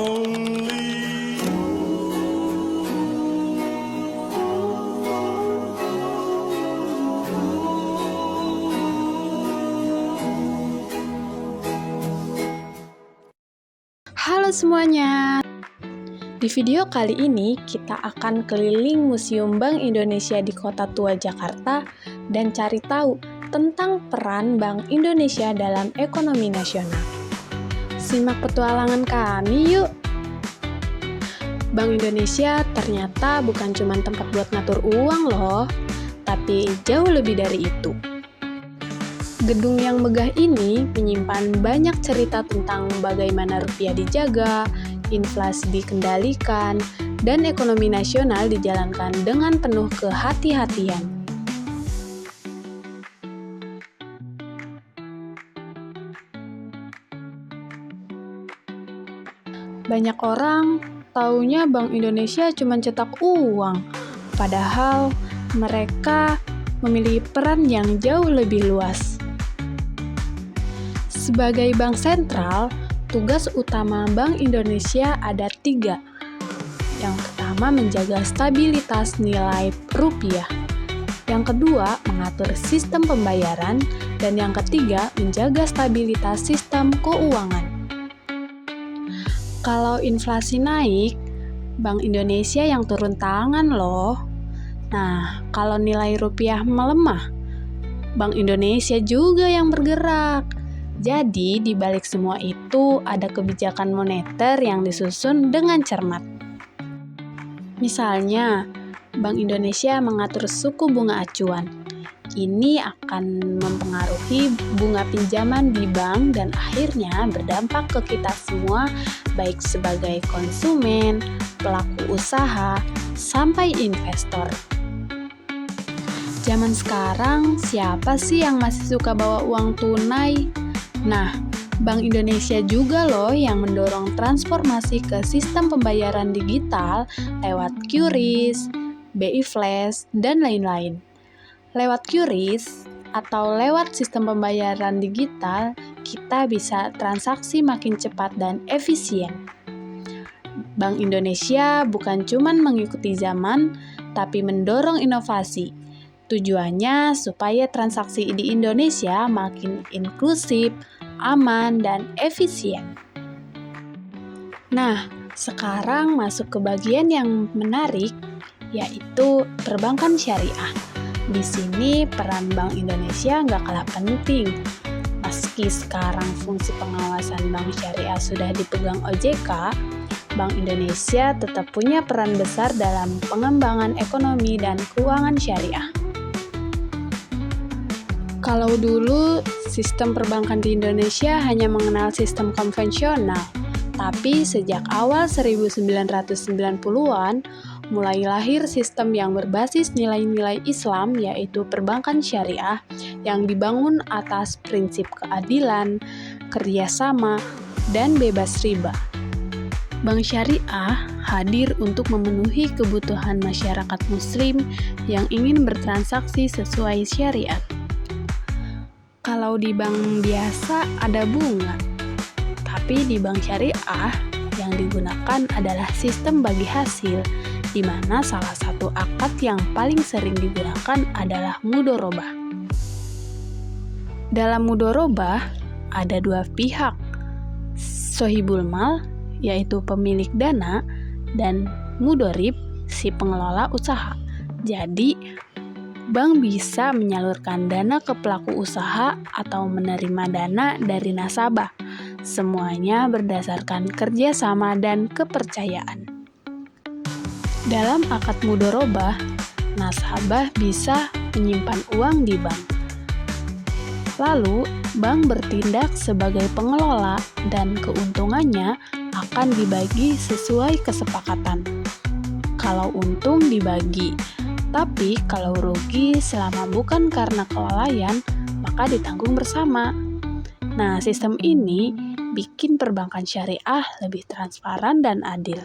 lonely. Halo semuanya. Di video kali ini kita akan keliling Museum Bank Indonesia di Kota Tua Jakarta dan cari tahu tentang peran Bank Indonesia dalam ekonomi nasional. Simak petualangan kami yuk! Bank Indonesia ternyata bukan cuma tempat buat ngatur uang loh, tapi jauh lebih dari itu. Gedung yang megah ini menyimpan banyak cerita tentang bagaimana rupiah dijaga, inflasi dikendalikan, dan ekonomi nasional dijalankan dengan penuh kehati-hatian. Banyak orang taunya Bank Indonesia cuma cetak uang, padahal mereka memiliki peran yang jauh lebih luas. Sebagai bank sentral, tugas utama Bank Indonesia ada 3. Yang pertama, menjaga stabilitas nilai rupiah. Yang kedua, mengatur sistem pembayaran. Dan yang ketiga, menjaga stabilitas sistem keuangan. Kalau inflasi naik, Bank Indonesia yang turun tangan loh. Nah, kalau nilai rupiah melemah, Bank Indonesia juga yang bergerak. Jadi, di balik semua itu ada kebijakan moneter yang disusun dengan cermat. Misalnya, Bank Indonesia mengatur suku bunga acuan. Ini akan mempengaruhi bunga pinjaman di bank dan akhirnya berdampak ke kita semua, baik sebagai konsumen, pelaku usaha, sampai investor. Zaman sekarang, siapa sih yang masih suka bawa uang tunai? Nah, Bank Indonesia juga loh yang mendorong transformasi ke sistem pembayaran digital lewat QRIS, BI Flash, dan lain-lain. Lewat QRIS atau lewat sistem pembayaran digital, kita bisa transaksi makin cepat dan efisien. Bank Indonesia bukan cuma mengikuti zaman, tapi mendorong inovasi. Tujuannya supaya transaksi di Indonesia makin inklusif, aman, dan efisien. Nah, sekarang masuk ke bagian yang menarik, yaitu perbankan syariah. Di sini peran Bank Indonesia nggak kalah penting. Meski sekarang fungsi pengawasan bank syariah sudah dipegang OJK, Bank Indonesia tetap punya peran besar dalam pengembangan ekonomi dan keuangan syariah. Kalau dulu sistem perbankan di Indonesia hanya mengenal sistem konvensional, tapi sejak awal 1990-an mulai lahir sistem yang berbasis nilai-nilai Islam, yaitu perbankan syariah yang dibangun atas prinsip keadilan, kerjasama, dan bebas riba. Bank syariah hadir untuk memenuhi kebutuhan masyarakat muslim yang ingin bertransaksi sesuai syariat. Kalau di bank biasa ada bunga, tapi di bank syariah yang digunakan adalah sistem bagi hasil, di mana salah satu akad yang paling sering digunakan adalah mudorobah. Dalam mudorobah ada 2 pihak, sohibul mal, yaitu pemilik dana, dan mudorib, si pengelola usaha. Jadi, bank bisa menyalurkan dana ke pelaku usaha atau menerima dana dari nasabah. Semuanya berdasarkan kerjasama dan kepercayaan. Dalam akad mudorobah, nasabah bisa menyimpan uang di bank. Lalu, bank bertindak sebagai pengelola dan keuntungannya akan dibagi sesuai kesepakatan. Kalau untung dibagi, tapi kalau rugi selama bukan karena kelalaian, maka ditanggung bersama. Nah, sistem ini bikin perbankan syariah lebih transparan dan adil.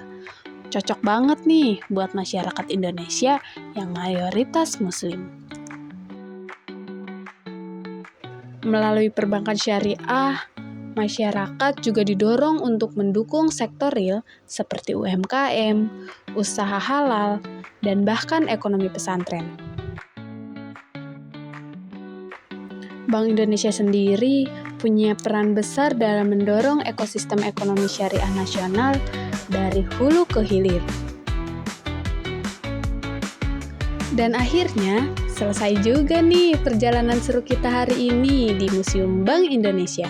Cocok banget nih buat masyarakat Indonesia yang mayoritas muslim. Melalui perbankan syariah, Masyarakat juga didorong untuk mendukung sektor real seperti UMKM, usaha halal, dan bahkan ekonomi pesantren. Bank Indonesia sendiri punya peran besar dalam mendorong ekosistem ekonomi syariah nasional dari hulu ke hilir. Dan akhirnya, selesai juga nih perjalanan seru kita hari ini di Museum Bank Indonesia.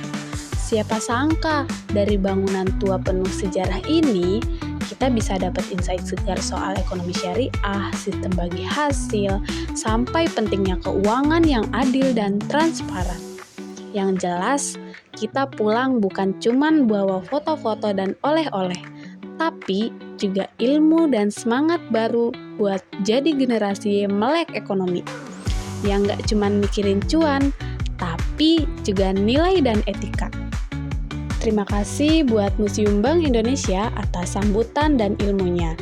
Siapa sangka dari bangunan tua penuh sejarah ini, kita bisa dapat insight segar soal ekonomi syariah, sistem bagi hasil, sampai pentingnya keuangan yang adil dan transparan. Yang jelas, kita pulang bukan cuman bawa foto-foto dan oleh-oleh, tapi juga ilmu dan semangat baru buat jadi generasi melek ekonomi. Yang gak cuman mikirin cuan, tapi juga nilai dan etika. Terima kasih buat Museum Bank Indonesia atas sambutan dan ilmunya.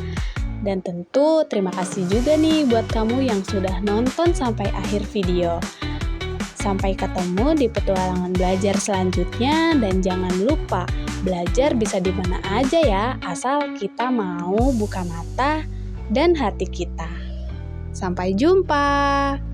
Dan tentu terima kasih juga nih buat kamu yang sudah nonton sampai akhir video. Sampai ketemu di petualangan belajar selanjutnya, dan jangan lupa belajar bisa di mana aja ya, asal kita mau buka mata dan hati kita. Sampai jumpa.